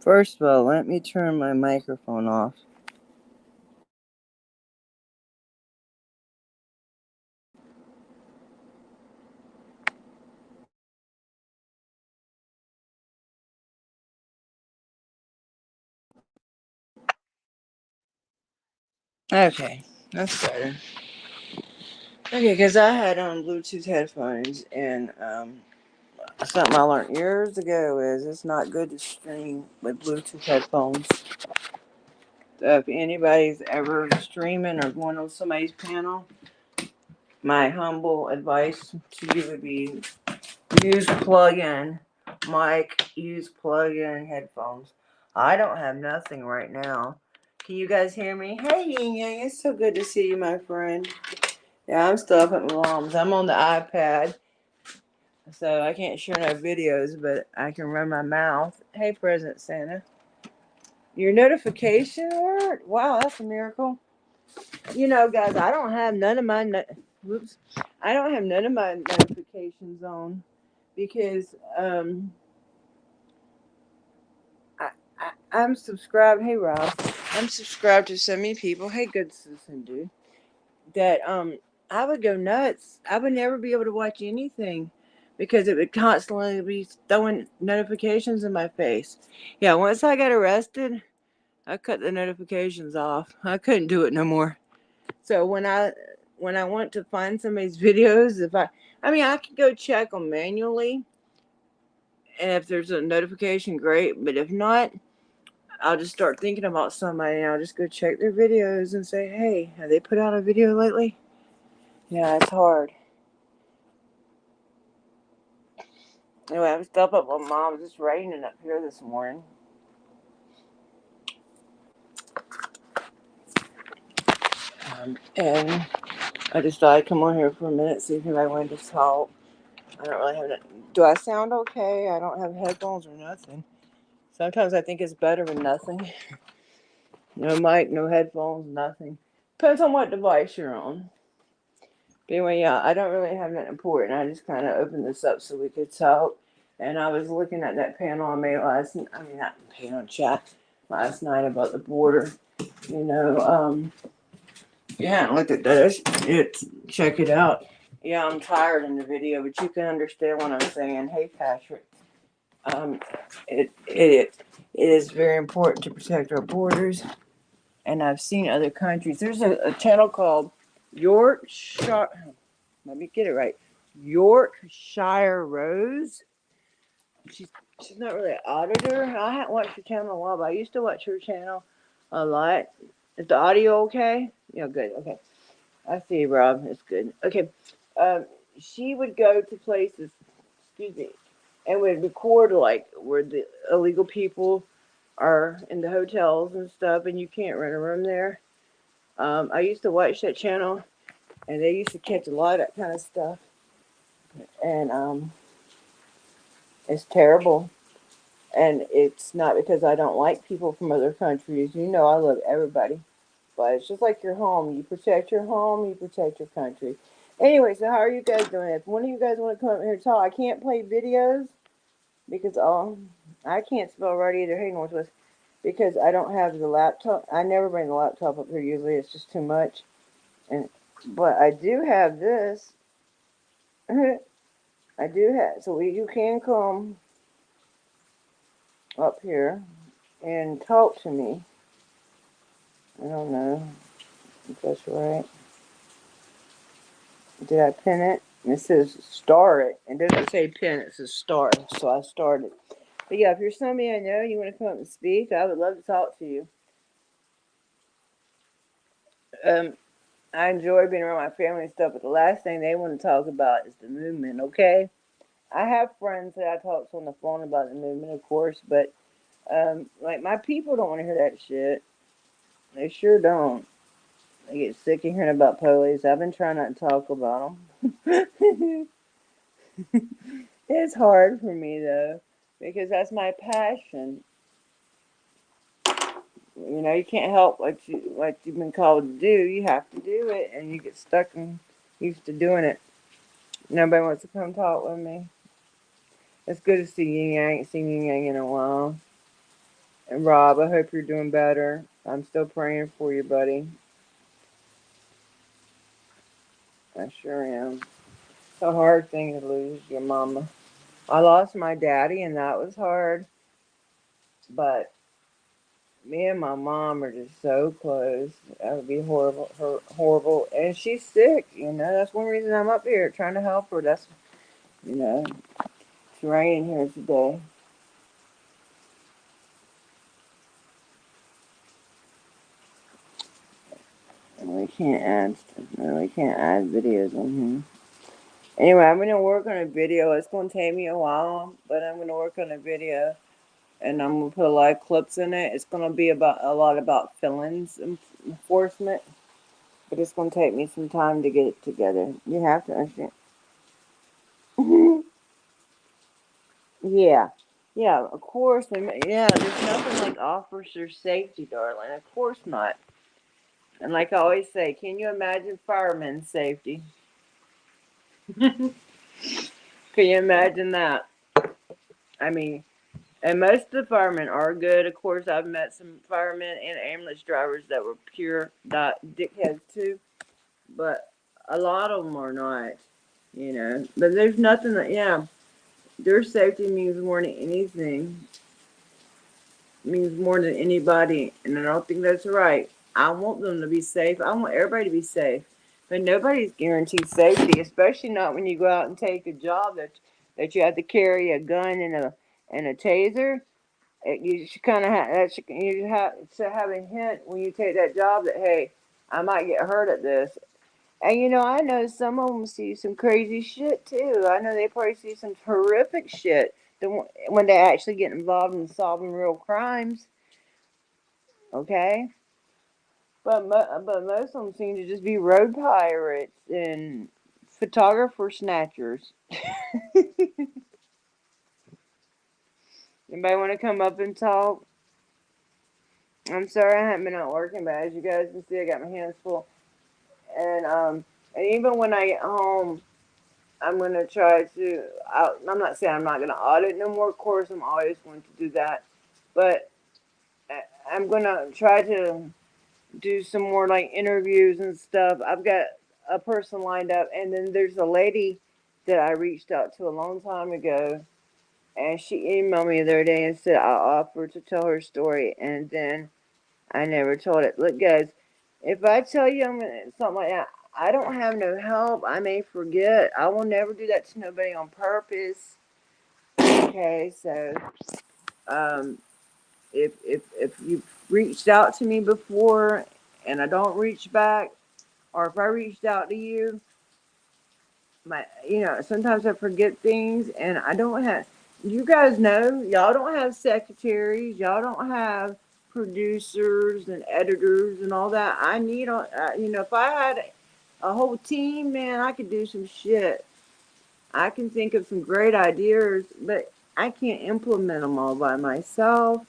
First of all, let me turn my microphone off. Okay, that's better. Okay, because I had on Bluetooth headphones, and something I learned years ago is it's not good to stream with Bluetooth headphones. So if anybody's ever streaming or going on somebody's panel, my humble advice to you would be use plug-in mic, use plug-in headphones. I don't have nothing right now. Can you guys hear me? Hey, Yin Yang, it's so good to see you, my friend. Yeah, I'm still up at my mom's. I'm on the iPad, so I can't share no videos, but I can run my mouth. Hey, President Santa. Your notification worked? Wow, that's a miracle. You know, guys, I don't have none of my I don't have none of my notifications on because I'm subscribed. Hey, Rob, I'm subscribed to so many people. Hey, good citizen, dude. That I would go nuts. I would never be able to watch anything because it would constantly be throwing notifications in my face. Yeah, once I got arrested, I cut the notifications off. I couldn't do it no more. So when I want to find somebody's videos, I mean, I could go check them manually, and if there's a notification, great. But if not, I'll just start thinking about somebody, and I'll just go check their videos and say, hey, have they put out a video lately? Yeah, it's hard. Anyway, I'm still up at my mom's. It's raining up here this morning. And I just thought I'd come on here for a minute, see if anybody wanted to talk. I don't really have that. Do I sound okay? I don't have headphones or nothing. Sometimes I think it's better than nothing. No mic, no headphones, nothing. Depends on what device you're on. But anyway, yeah, I don't really have that important. I just kind of opened this up so we could talk. And I was looking at that panel I made not panel chat last night about the border. You know, yeah, look at this. Check it out. Yeah, I'm tired in the video, but you can understand what I'm saying. Hey, Patrick. Um, it is very important to protect our borders, and I've seen other countries. There's a channel called Yorkshire. Let me get it right. Yorkshire Rose. She's she's not really an auditor. I haven't watched her channel in a while, but I used to watch her channel a lot. Is the audio okay? Yeah, good. Okay. I see, Rob. It's good. Okay. Um, she would go to places, excuse me, and would record like where the illegal people are in the hotels and stuff, and you can't rent a room there. I used to watch that channel, and they used to catch a lot of that kind of stuff, and it's terrible. And it's not because I don't like people from other countries. You know, I love everybody. But it's just like your home. You protect your home, you protect your country. Anyway, so how are you guys doing? If one of you guys want to come up here and talk, I can't play videos because I can't spell right either. Hey, Northwest, because I don't have the laptop. I never bring the laptop up here. Usually, it's just too much. And but I do have this. I do have. So you can come up here and talk to me. I don't know if that's right. Did I pin it? It says star it. It doesn't say pin, it says star. So I started. But yeah, if you're somebody I know and you want to come up and speak, I would love to talk to you. Um, I enjoy being around my family and stuff, but the last thing they want to talk about is the movement, okay? I have friends that I talk to on the phone about the movement, of course, but like my people don't want to hear that shit. They sure don't. They get sick of hearing about police. I've been trying not to talk about them. It's hard for me though, because that's my passion. You know, you can't help what you've been called to do. You have to do it, and you get stuck and used to doing it. Nobody wants to come talk with me. It's good to see Yin Yang. I ain't seen Yin Yang in a while. And Rob, I hope you're doing better. I'm still praying for you, buddy. I sure am. It's a hard thing to lose your mama. I lost my daddy, and that was hard. But me and my mom are just so close. That would be horrible. Horrible. And she's sick. That's one reason I'm up here trying to help her. That's you know, it's raining here today. And we can't add videos on here. Anyway, I'm gonna work on a video. It's gonna take me a while, but I'm gonna work on a video, and I'm gonna put a lot of clips in it. It's gonna be about a lot about felons enforcement, but it's gonna take me some time to get it together. You have to understand. Yeah, yeah, of course. Yeah, there's nothing like officer safety, darling. Of course not. And like I always say, can you imagine fireman safety? Can you imagine that? I mean, and most of the firemen are good. Of course, I've met some firemen and ambulance drivers that were pure dickheads too, but a lot of them are not. But there's nothing that, yeah, their safety means more than anything, means more than anybody, and I don't think that's right. I want them to be safe. I want everybody to be safe, but nobody's guaranteed safety, especially not when you go out and take a job that you have to carry a gun and a taser. You should kind of have that. You have to have a hint when you take that job that hey, I might get hurt at this. And I know some of them see some crazy shit too. I know they probably see some horrific shit when they actually get involved in solving real crimes. Okay, but most of them seem to just be road pirates and photographer snatchers. Anybody want to come up and talk? I'm sorry I haven't been out working, but as you guys can see, I got my hands full. And even when I get home, I'm gonna try to. I'm not saying I'm not gonna audit no more. Of course, I'm always going to do that, but I'm gonna try to do some more like interviews and stuff. I've got a person lined up, and then there's a lady that I reached out to a long time ago, and she emailed me the other day and said I offered to tell her story, and then I never told it. Look, guys, if I tell you I'm gonna something like that, I don't have no help. I may forget. I will never do that to nobody on purpose. Okay, so um, if you've reached out to me before and I don't reach back, or if I reached out to you, sometimes I forget things, and I don't have. You guys know, y'all don't have secretaries, y'all don't have producers and editors and all that. I need, if I had a whole team, man, I could do some shit. I can think of some great ideas, but I can't implement them all by myself.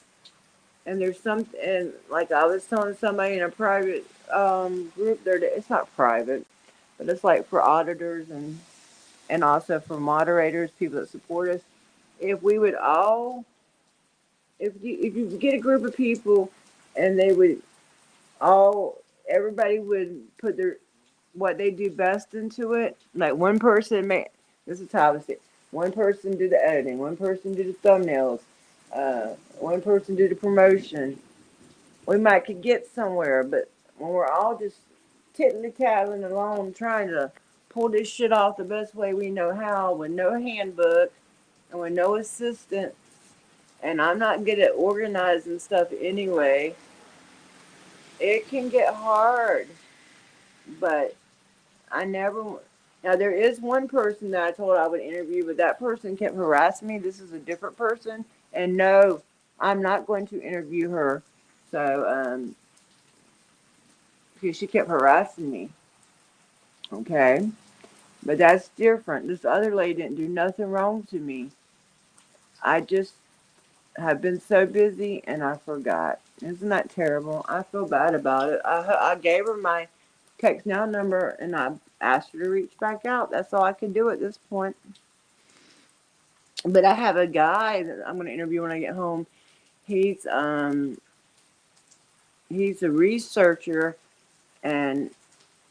And there's and like I was telling somebody in a private group there, it's not private, but it's like for auditors and also for moderators, people that support us. If we would all, if you get a group of people, and they would all, everybody would put their what they do best into it. Like one person may, this is how I would say, one person do the editing, one person do the thumbnails, one person do the promotion. We might could get somewhere, but when we're all just tiddly-tattling along trying to pull this shit off the best way we know how with no handbook and with no assistant, and I'm not good at organizing stuff anyway, it can get hard. But I never. Now there is one person that I told I would interview, but that person kept harassing me. This is a different person, and no, I'm not going to interview her. So, because she kept harassing me. Okay, but that's different. This other lady didn't do nothing wrong to me. I just have been so busy and I forgot. Isn't that terrible? I feel bad about it. I gave her my text now number and I asked her to reach back out. That's all I can do at this point. But I have a guy that I'm going to interview when I get home. He's he's a researcher, and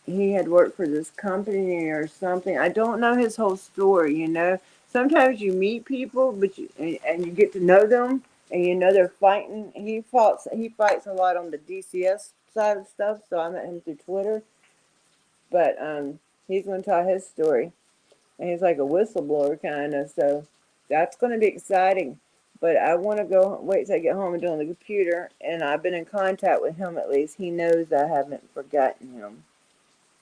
he had worked for this company or something. I don't know his whole story, you know. Sometimes you meet people, but and you get to know them, and you know they're fighting. He fights a lot on the DCS side of stuff, so I met him through Twitter. But he's going to tell his story, and he's like a whistleblower kind of. So that's going to be exciting. But I want to go wait till I get home and do it on the computer, and I've been in contact with him at least. He knows I haven't forgotten him.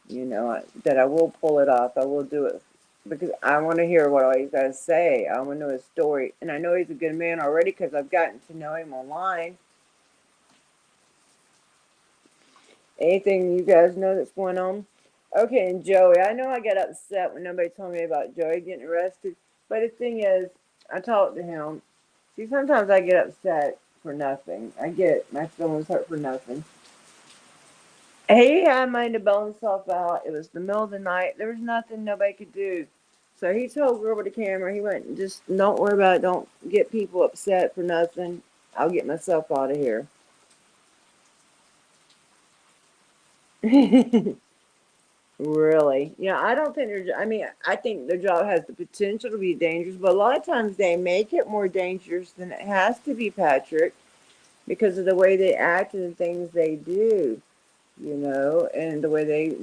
You know, that I will pull it off. I will do it because I want to hear what all he's got to say. I want to know his story. And I know he's a good man already because I've gotten to know him online. Anything you guys know that's going on? Okay, and Joey, I know I got upset when nobody told me about Joey getting arrested. But the thing is, I talked to him. See, sometimes I get upset for nothing. I get my feelings hurt for nothing. He had money to bail himself out. It was the middle of the night. There was nothing nobody could do. So he told girl with the camera, he went, just don't worry about it. Don't get people upset for nothing. I'll get myself out of here. Really? Yeah, I don't think I mean, I think the job has the potential to be dangerous, but a lot of times they make it more dangerous than it has to be, Patrick, because of the way they act and the things they do, you know, and the way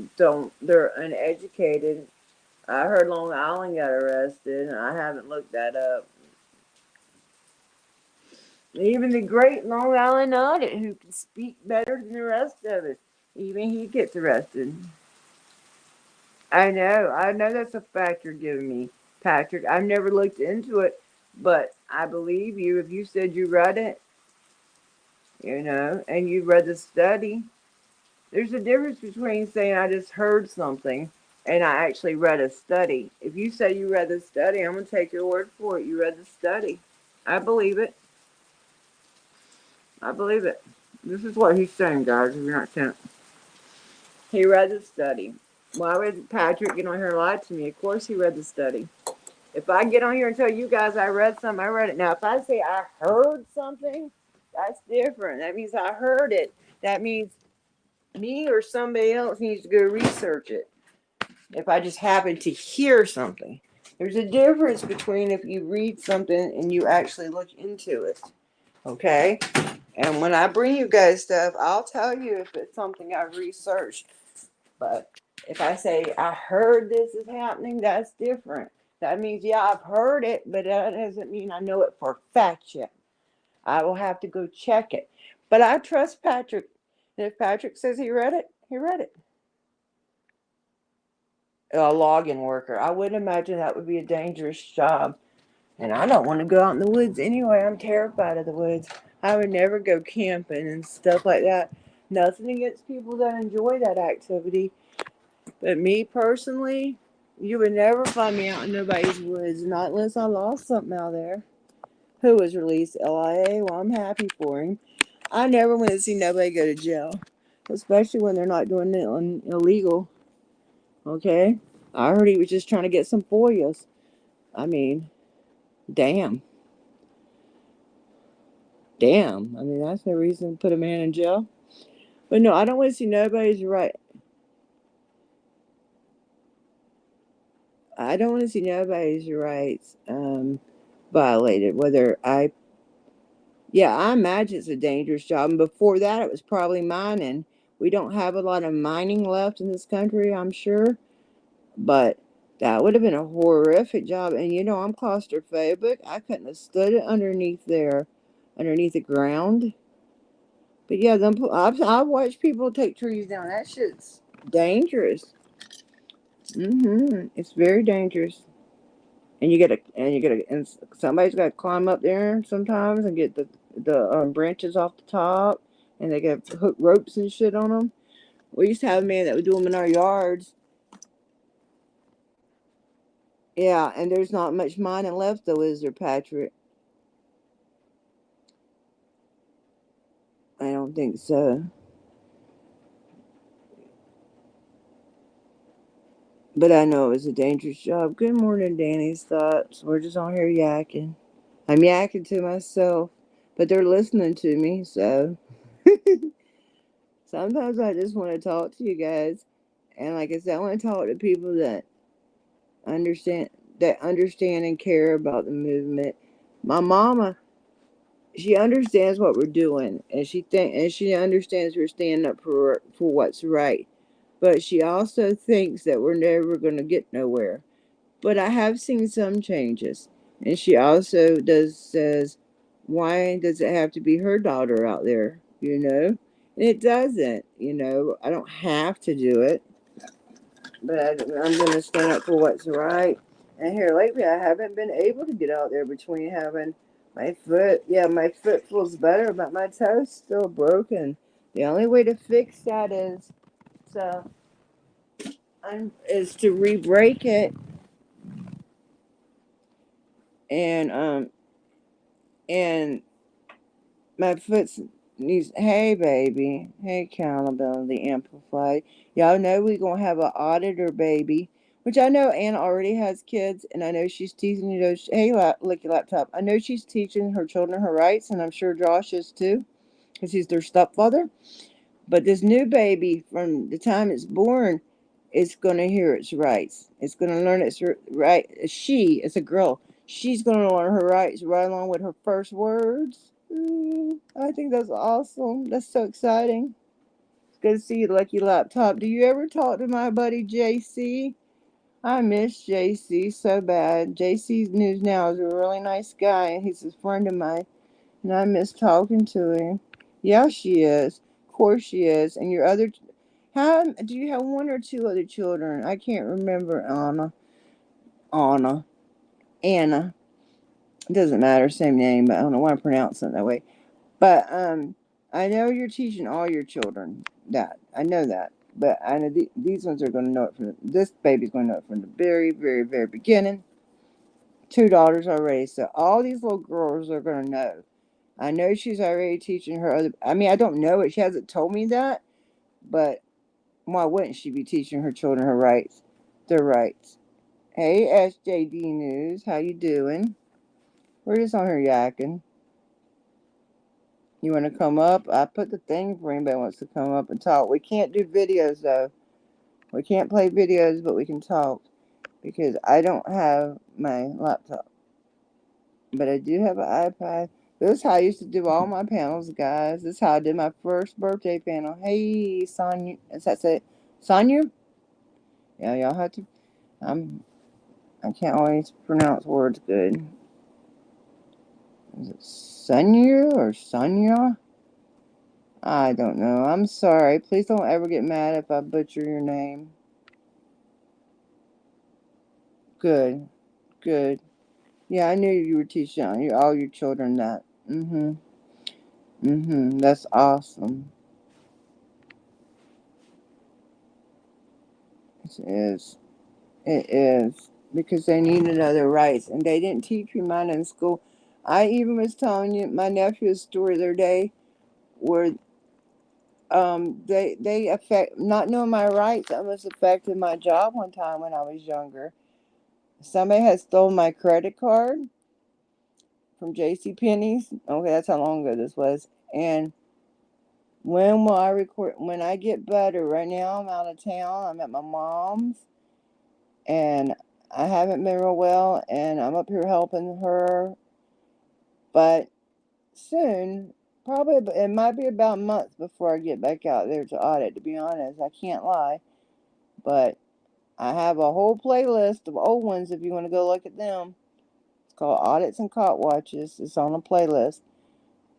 they're uneducated. I heard Long Island got arrested, and I haven't looked that up. Even the great Long Island audit, who can speak better than the rest of us, even he gets arrested. I know that's a fact you're giving me, Patrick. I've never looked into it, but I believe you if you said you read it, you know, and you read the study. There's a difference between saying I just heard something and I actually read a study. If you say you read the study, I'm going to take your word for it. You read the study. I believe it. I believe it. This is what he's saying, guys. If you're not saying it. He read the study. Why would Patrick get on here and lie to me? Of course he read the study. If I get on here and tell you guys I read something, I read it. Now, if I say I heard something, that's different. That means I heard it. That means me or somebody else needs to go research it. If I just happen to hear something, there's a difference between if you read something and you actually look into it. Okay? And when I bring you guys stuff, I'll tell you if it's something I've researched. But if I say I heard this is happening, that's different. That means, yeah, I've heard it, but that doesn't mean I know it for a fact yet. I will have to go check it. But I trust Patrick. And if Patrick says he read it, he read it. A logging worker. I would imagine that would be a dangerous job. And I don't want to go out in the woods anyway. I'm terrified of the woods. I would never go camping and stuff like that. Nothing against people that enjoy that activity. But me personally, you would never find me out in nobody's woods, not unless I lost something out there. Who was released LIA? Well, I'm happy for him. I never want to see nobody go to jail, especially when they're not doing it illegal. Okay? I heard he was just trying to get some FOIAs. I mean, damn. Damn. I mean, that's no reason to put a man in jail. But no, I don't want to see nobody's right. I don't want to see nobody's rights violated. Yeah, I imagine it's a dangerous job. And before that, it was probably mining. We don't have a lot of mining left in this country, I'm sure. But that would have been a horrific job. And you know, I'm claustrophobic. I couldn't have stood it underneath there, underneath the ground. But yeah, I've watched people take trees down. That shit's dangerous. It's very dangerous. And somebody's got to climb up there sometimes and get the branches off the top, and they got hook ropes and shit on them. We used to have a man that would do them in our yards. Yeah, and there's not much mining left though, is there, Patrick? I don't think so. But I know it was a dangerous job. Good morning, Danny's thoughts. We're just on here yakking. I'm yakking to myself. but they're listening to me, so sometimes I just want to talk to you guys. And like I said, I want to talk to people understand understand and care about the movement. My mama, she understands what we're doing, and she understands we're standing up for what's right. But she also thinks that we're never going to get nowhere. But I have seen some changes, and she also does says, "Why does it have to be her daughter out there?" And it doesn't. I don't have to do it, but I'm going to stand up for what's right. And here lately, I haven't been able to get out there between having my foot. Yeah, my foot feels better, but my toe's still broken. The only way to fix that to is to re-break it and and my foot's needs. Hey, baby. Hey, accountability amplified. Y'all know we gonna have an auditor baby, which I know Anna already has kids, and I know she's teaching you those. Hey, look your laptop. I know she's teaching her children her rights, and I'm sure Josh is too, because he's their stepfather. But this new baby, from the time it's born, is going to hear its rights. It's going to learn its right. It's a girl. She's going to learn her rights right along with her first words. I think that's awesome. That's so exciting. It's good to see you, Lucky Laptop. Do you ever talk to my buddy JC? I miss JC so bad. JC News Now is a really nice guy, and he's a friend of mine. And I miss talking to him. Yeah, she is. Of course she is. And your other, how do you have one or two other children? I can't remember. Anna, Anna. It doesn't matter, same name, but I don't know why I'm pronouncing it that way. But I know you're teaching all your children that. I know that. But I know these ones are going to know it this baby's going to know it from the very, very, very beginning. 2 daughters already, so all these little girls are going to know. I know she's already teaching her other. I mean, I don't know it. She hasn't told me that, but why wouldn't she be teaching her children her rights, their rights? Hey, SJD News, how you doing? We're just on here yakking. You want to come up? I put the thing for anybody who wants to come up and talk. We can't do videos though. We can't play videos, but we can talk because I don't have my laptop, but I do have an iPad. This is how I used to do all my panels, guys. This is how I did my first birthday panel. Hey, Sonya. Is that it? Sonya? Yeah, y'all have to. I can't always pronounce words good. Is it Sonya or Sonya? I don't know. I'm sorry. Please don't ever get mad if I butcher your name. Good. Good. Yeah, I knew you were teaching all your children that. Mm-hmm. Mm-hmm. That's awesome. It is. It is. Because they need to know their rights. And they didn't teach me mine in school. I even was telling you my nephew's story the other day where they affect not knowing my rights almost affected my job one time when I was younger. Somebody had stolen my credit card from J.C. Penney's. Okay, that's how long ago this was. And when will I record? When I get better? Right now I'm out of town. I'm at my mom's, and I haven't been real well, and I'm up here helping her. But soon, probably it might be about a month before I get back out there to audit. To be honest, I can't lie, but I have a whole playlist of old ones if you want to go look at them. It's called Audits and Caught Watches. It's on a playlist.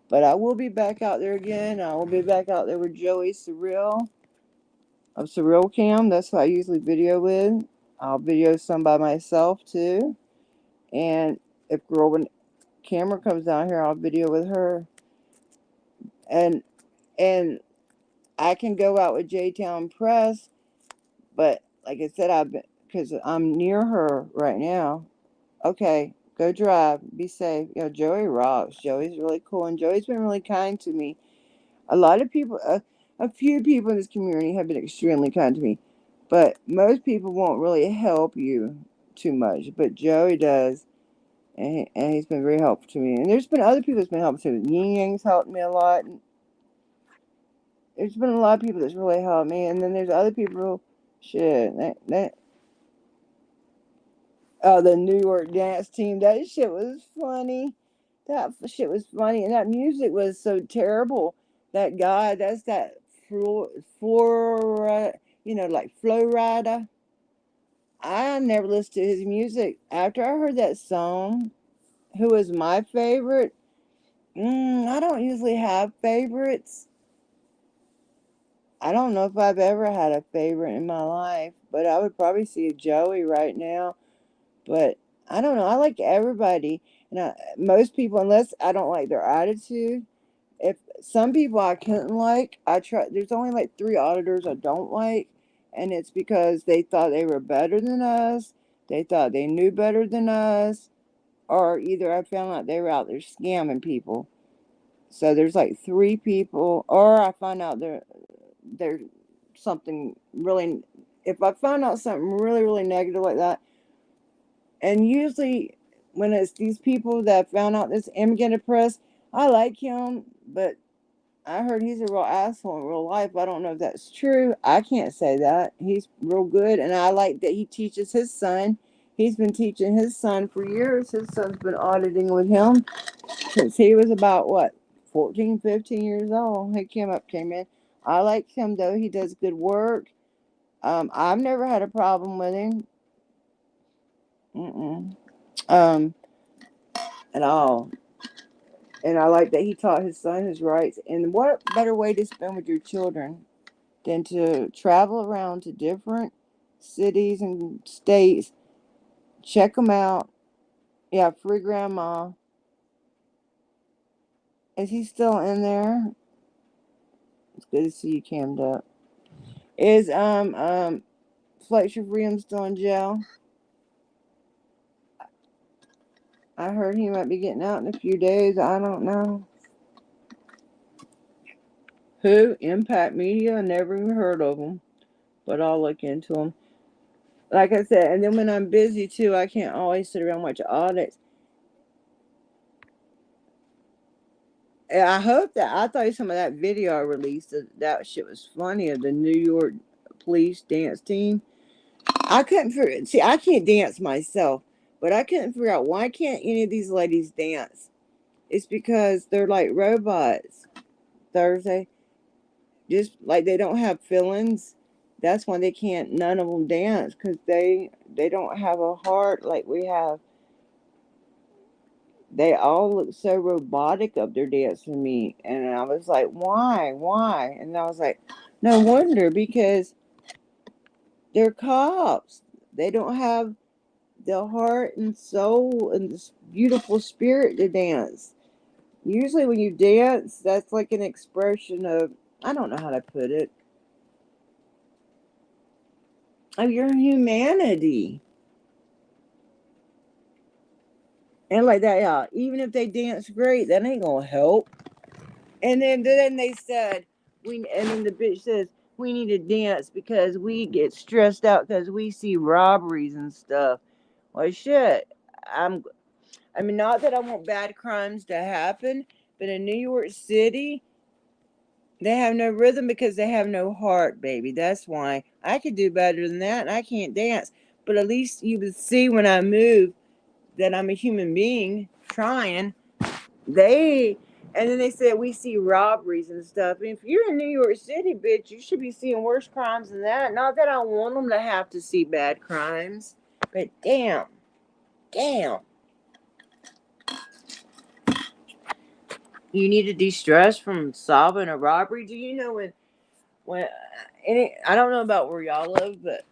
But I will be back out there again. I will be back out there with Joey Surreal of Surreal Cam. That's who I usually video with. I'll video some by myself too. And if girl when camera comes down here, I'll video with her. And and I can go out with J Town Press, but like I said, I've been because I'm near her right now. Okay, go drive, be safe. Joey rocks. Joey's really cool, and Joey's been really kind to me. A lot of people, a few people in this community have been extremely kind to me, but most people won't really help you too much. But Joey does, and he's been very helpful to me. And there's been other people that's been helpful too. Yin Yang's helped me a lot. There's been a lot of people that's really helped me, and then there's other people. Shit, the New York dance team. That shit was funny. That shit was funny, and that music was so terrible. That guy, that's that Flora, like Flow Rider. I never listened to his music after I heard that song. Who was my favorite? I don't usually have favorites. I don't know if I've ever had a favorite in my life, but I would probably see Joey right now. But I don't know. I like everybody, and most people, unless I don't like their attitude. If some people I couldn't like, I try. There's only like 3 auditors I don't like, and it's because they thought they were better than us. They thought they knew better than us, or either I found out they were out there scamming people. So there's like 3 people, or I find out they're something really. If I find out something really really negative like that, and usually when it's these people that found out this immigrant press, I like him, but I heard he's a real asshole in real life. I don't know if that's true. I can't say that. He's real good, and I like that he teaches his son. He's been teaching his son for years. His son's been auditing with him since he was about, what, 14, 15 years old. He came in. I like him, though. He does good work. I've never had a problem with him. Mm-mm. Um, at all. And I like that he taught his son his rights. And what better way to spend with your children than to travel around to different cities and states, check them out. Yeah, free grandma. Is he still in there? It's good to see you cammed up. Is Fletcher Freedom still in jail? I heard he might be getting out in a few days. I don't know. Who? Impact Media? Never even heard of them, but I'll look into them. Like I said, and then when I'm busy too, I can't always sit around and watch audits. And I hope that I thought some of that video I released that shit was funny of the New York police dance team. I couldn't figure. See, I can't dance myself, but I couldn't figure out why can't any of these ladies dance. It's because they're like robots. Thursday, just like they don't have feelings. That's why they can't. None of them dance because they don't have a heart like we have. They all look so robotic up there dancing to me. And I was like, why? Why? And I was like, no wonder, because they're cops. They don't have the heart and soul and this beautiful spirit to dance. Usually when you dance, that's like an expression of, I don't know how to put it, of your humanity. And like that, yeah, even if they dance great, that ain't gonna help. And then they said and then the bitch says we need to dance because we get stressed out because we see robberies and stuff. Well, shit. I'm. I mean, not that I want bad crimes to happen, but in New York City, they have no rhythm because they have no heart, baby. That's why I could do better than that, and I can't dance. But at least you would see when I move that I'm a human being trying. They and then they said we see robberies and stuff. And if you're in New York City, bitch, you should be seeing worse crimes than that. Not that I want them to have to see bad crimes, but damn, you need to de-stress from solving a robbery. Do you know when I don't know about where y'all live, but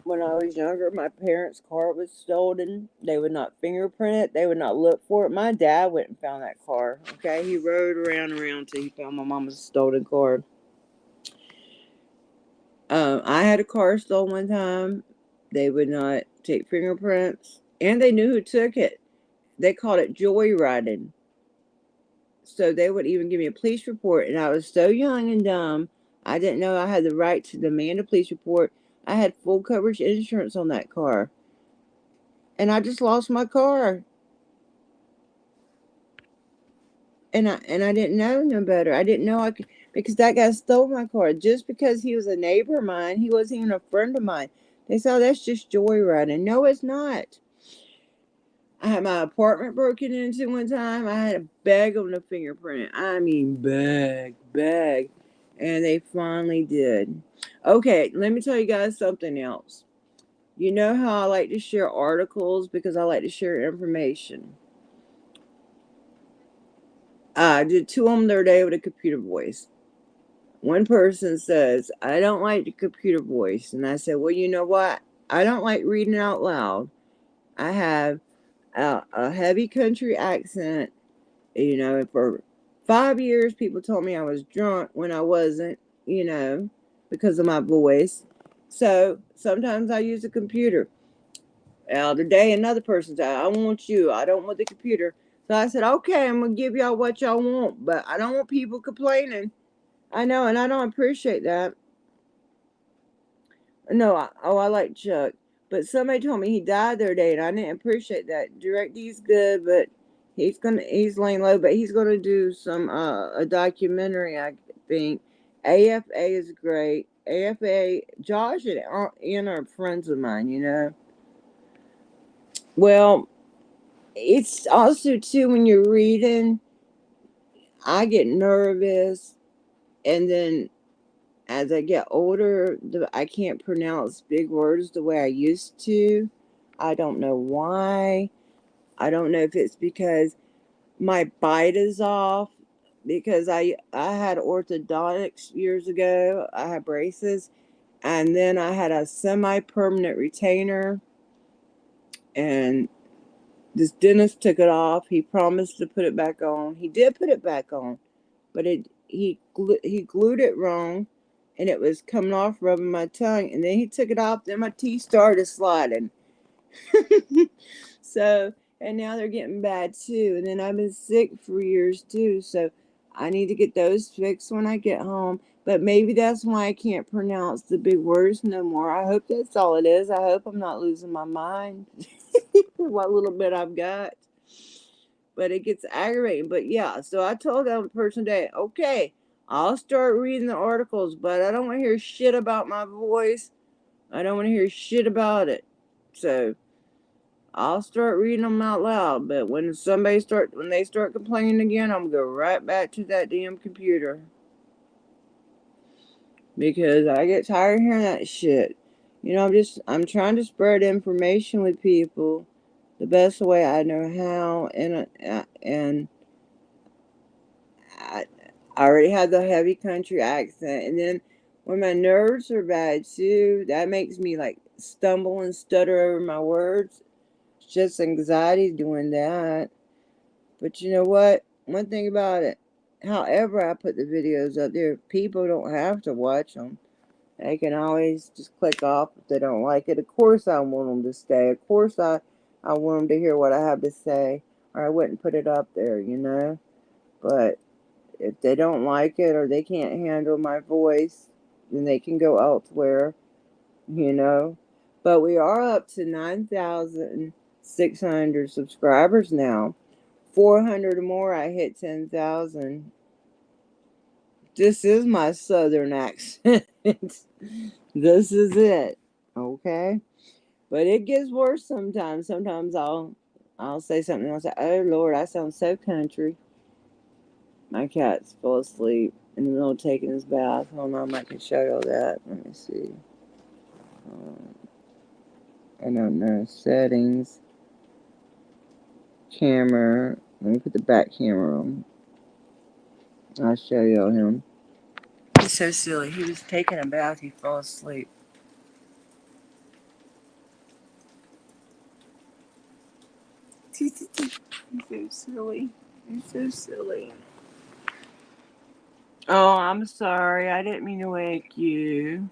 when I was younger, my parents' car was stolen. They would not fingerprint it. They would not look for it. My dad went and found that car. Okay, he rode around till he found my mama's stolen car. I had a car stolen one time. They would not take fingerprints, and they knew who took it. They called it joyriding. So they would even give me a police report, and I was so young and dumb. I didn't know I had the right to demand a police report. I had full coverage insurance on that car. and I just lost my car. And I didn't know no better. I didn't know I could, because that guy stole my car. Just because he was a neighbor of mine, he wasn't even a friend of mine. They said, oh, that's just joyriding. No, it's not. I had my apartment broken into one time. I had to beg them to fingerprint. I mean, beg. And they finally did. Okay, let me tell you guys something else. You know how I like to share articles because I like to share information. I did two of them the other day with a computer voice. One person says, I don't like the computer voice. And I said, well, you know what? I don't like reading out loud. I have a heavy country accent. You know, for 5 years, people told me I was drunk when I wasn't, you know, because of my voice. So sometimes I use a computer. Today, another person said, I want you. I don't want the computer. So I said, okay, I'm going to give y'all what y'all want. But I don't want people complaining. I know, and I don't appreciate that. No, I like Chuck. But somebody told me he died the other day, and I didn't appreciate that. DirecTV's good, but he's laying low, but he's gonna do some a documentary, I think. AFA is great. AFA, Josh and Ian are friends of mine, you know. Well, it's also too when you're reading, I get nervous, and then as I get older, I can't pronounce big words the way I used to. I don't know why. I don't know if it's because my bite is off. Because I had orthodontics years ago. I had braces. And then I had a semi-permanent retainer. And this dentist took it off. He promised to put it back on. He did put it back on. But he glued it wrong. And it was coming off, rubbing my tongue. And then he took it off. Then my teeth started sliding. So, and now they're getting bad too. And then I've been sick for years too. So I need to get those fixed when I get home. But maybe that's why I can't pronounce the big words no more. I hope that's all it is. I hope I'm not losing my mind for what little bit I've got. But it gets aggravating. But yeah, so I told that person today, okay, I'll start reading the articles, but I don't want to hear shit about my voice. I don't want to hear shit about it. So I'll start reading them out loud, but when they start complaining again, I'm gonna go right back to that damn computer. Because I get tired of hearing that shit. You know, I'm trying to spread information with people the best way I know how, and I already have the heavy country accent, and then when my nerves are bad too, that makes me like stumble and stutter over my words. It's just anxiety doing that. But you know what? One thing about it, however I put the videos up there, people don't have to watch them. They can always just click off if they don't like it. Of course I want them to stay. Of course I want them to hear what I have to say. Or I wouldn't put it up there, you know. But if they don't like it or they can't handle my voice, then they can go elsewhere, you know. But we are up to 9,600 subscribers now. 400 more, I hit 10,000. This is my southern accent. This is it. Okay? But it gets worse sometimes. Sometimes I'll say something and I'll say, oh Lord, I sound so country. My cat's fell asleep in the middle of taking his bath. Hold on, I can show you that. Let me see. I don't know. Settings. Camera. Let me put the back camera on. I'll show y'all him. He's so silly. He was taking a bath. He fell asleep. He's so silly. He's so silly. Oh, I'm sorry. I didn't mean to wake you.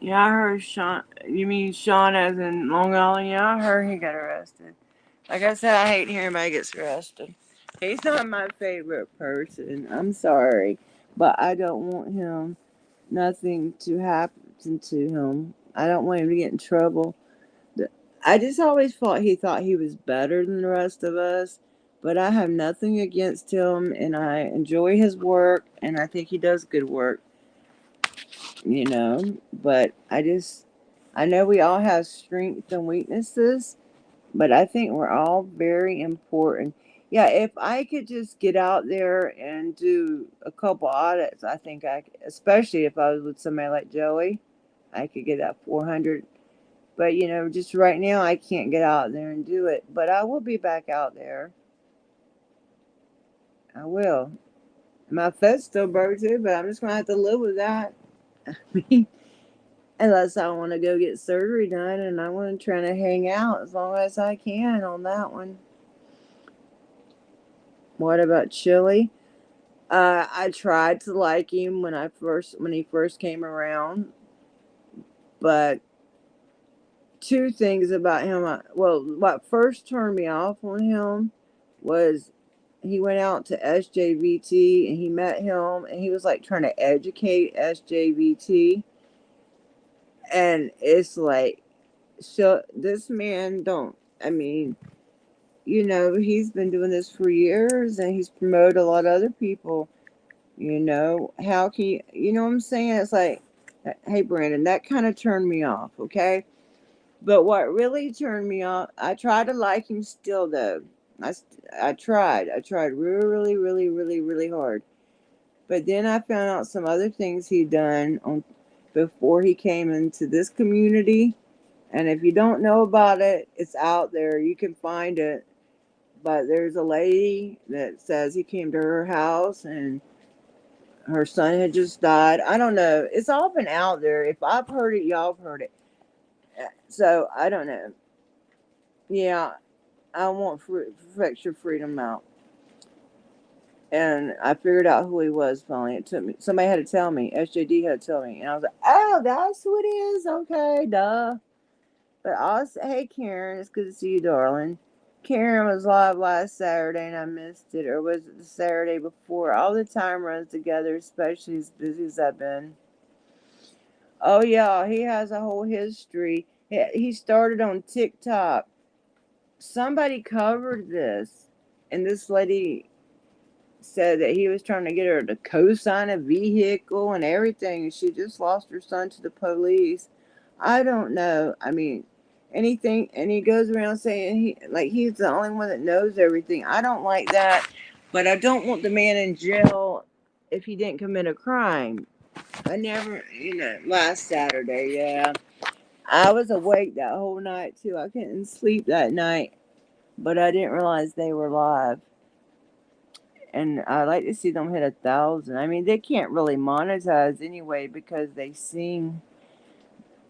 Yeah, I heard Sean. You mean Sean as in Long Island? Yeah, I heard he got arrested. Like I said, I hate hearing anybody gets arrested. He's not my favorite person. I'm sorry. But I don't want him, nothing to happen something to him. I don't want him to get in trouble. I just always thought he was better than the rest of us, but I have nothing against him, and I enjoy his work, and I think he does good work, you know. But I know we all have strengths and weaknesses, but I think we're all very important. Yeah, if I could just get out there and do a couple audits, I think especially if I was with somebody like Joey, I could get that 400. But, just right now, I can't get out there and do it. But I will be back out there. I will. My foot's still broke too, but I'm just going to have to live with that. I mean, unless I want to go get surgery done, and I want to try to hang out as long as I can on that one. What about Chili? I tried to like him when he first came around, but two things about him. What first turned me off on him was he went out to SJVT and he met him, and he was like trying to educate SJVT, and it's like, so this man don't. I mean, he's been doing this for years, and he's promoted a lot of other people. How can you know what I'm saying? It's like, hey, Brandon, that kind of turned me off, okay? But what really turned me off, I try to like him still, though. I tried. I tried really, really, really, really hard. But then I found out some other things he'd done before he came into this community. And if you don't know about it, it's out there. You can find it. But there's a lady that says he came to her house and her son had just died. I don't know. It's all been out there. If I've heard it, y'all have heard it. So I don't know. Yeah, I want extra freedom out. And I figured out who he was finally. It took me. Somebody had to tell me. SJD had to tell me. And I was like, oh, that's who it is. Okay, duh. But also, hey, Karen, it's good to see you, darling. Karen was live last Saturday and I missed it. Or was it the Saturday before? All the time runs together, especially as busy as I've been. Oh, yeah, he has a whole history. He started on TikTok. Somebody covered this. And this lady said that he was trying to get her to co-sign a vehicle and everything. She just lost her son to the police. I don't know. I mean, anything. And he goes around saying he's the only one that knows everything. I don't like that. But I don't want the man in jail if he didn't commit a crime. I never, last Saturday, yeah. I was awake that whole night, too. I couldn't sleep that night. But I didn't realize they were live. And I like to see them hit 1,000. I mean, they can't really monetize anyway because they sing.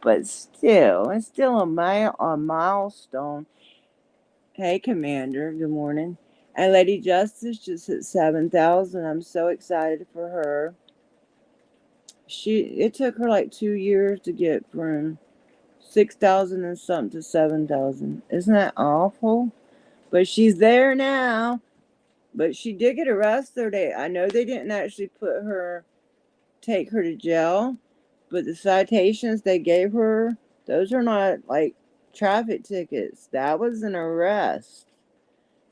But still, it's still a milestone. Hey, Commander. Good morning. And Lady Justice just hit 7,000. I'm so excited for her. It took her like 2 years to get from 6,000 and something to 7,000. Isn't that awful? But she's there now. But she did get arrested. I know they didn't actually take her to jail, but the citations they gave her, those are not like traffic tickets. That was an arrest.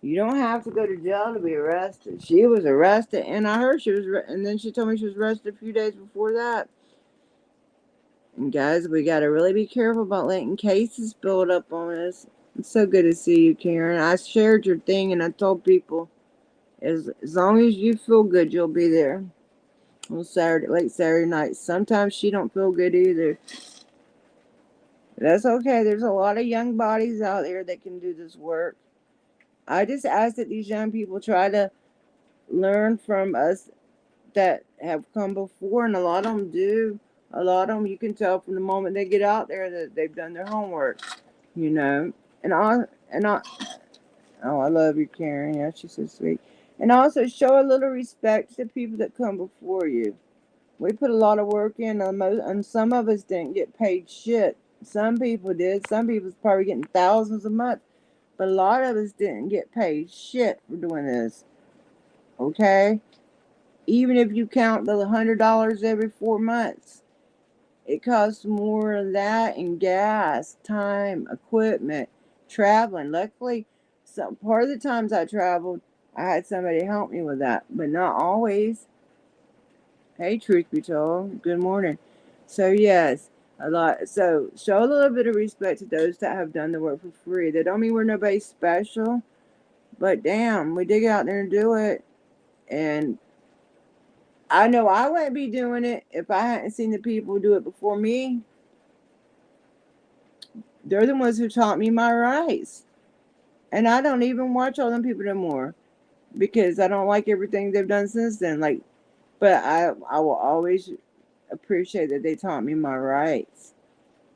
You don't have to go to jail to be arrested. She was arrested, and I heard and then she told me she was arrested a few days before that. And guys, we got to really be careful about letting cases build up on us. It's so good to see you, Karen. I shared your thing, and I told people, as long as you feel good, you'll be there on late Saturday night. Sometimes she don't feel good either. That's okay. There's a lot of young bodies out there that can do this work. I just ask that these young people try to learn from us that have come before, and a lot of them do. A lot of them, you can tell from the moment they get out there that they've done their homework, And I love you, Karen. Yeah, she's so sweet. And also show a little respect to people that come before you. We put a lot of work in, and some of us didn't get paid shit. Some people did. Some people's probably getting thousands a month. But a lot of us didn't get paid shit for doing this. Okay? Even if you count the $100 every 4 months, it costs more of that in gas, time, equipment, traveling. Luckily, some part of the times I traveled, I had somebody help me with that, but not always. Hey, truth be told, good morning. So yes, a lot. So show a little bit of respect to those that have done the work for free. That don't mean we're nobody special, but damn, we did get out there and do it. And I know I wouldn't be doing it if I hadn't seen the people do it before me. They're the ones who taught me my rights. And I don't even watch all them people no more because I don't like everything they've done since then. Like, but I will always appreciate that they taught me my rights.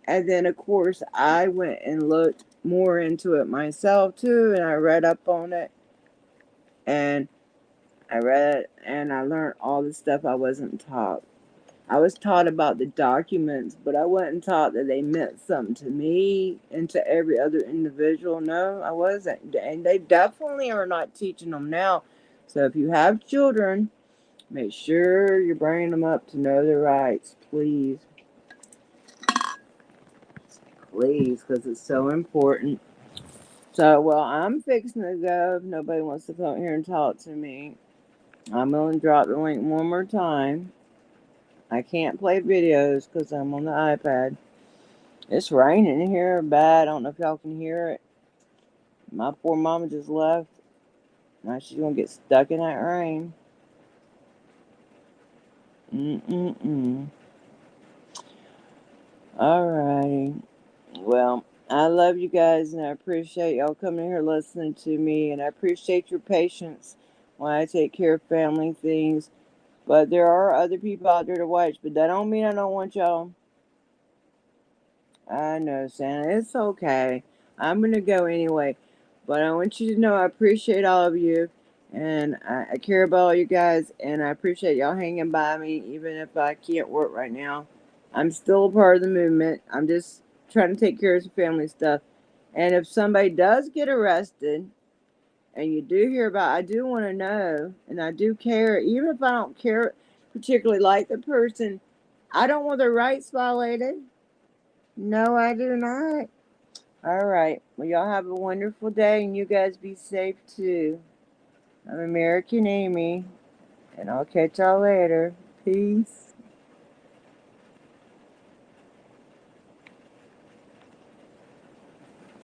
And then of course I went and looked more into it myself too, and I read up on it, and I read and I learned all the stuff I wasn't taught. I was taught about the documents, but I wasn't taught that they meant something to me and to every other individual. No, I wasn't. And they definitely are not teaching them now. So if you have children, make sure you're bringing them up to know their rights, please. Please, because it's so important. So, well, I'm fixing to go. If nobody wants to come here and talk to me, I'm going to drop the link one more time. I can't play videos because I'm on the iPad. It's raining here bad. I don't know if y'all can hear it. My poor mama just left. Now she's going to get stuck in that rain. Alrighty. Well, I love you guys and I appreciate y'all coming here listening to me. And I appreciate your patience while I take care of family things. But there are other people out there to watch. But that don't mean I don't want y'all. I know, Santa. It's okay. I'm going to go anyway. But I want you to know I appreciate all of you. And I care about all you guys. And I appreciate y'all hanging by me, even if I can't work right now. I'm still a part of the movement. I'm just trying to take care of some family stuff. And if somebody does get arrested, and you do hear about, I do want to know. And I do care. Even if I don't care particularly like the person, I don't want their rights violated. No, I do not. All right. Well, y'all have a wonderful day, and you guys be safe too. I'm American Amy, and I'll catch y'all later. Peace.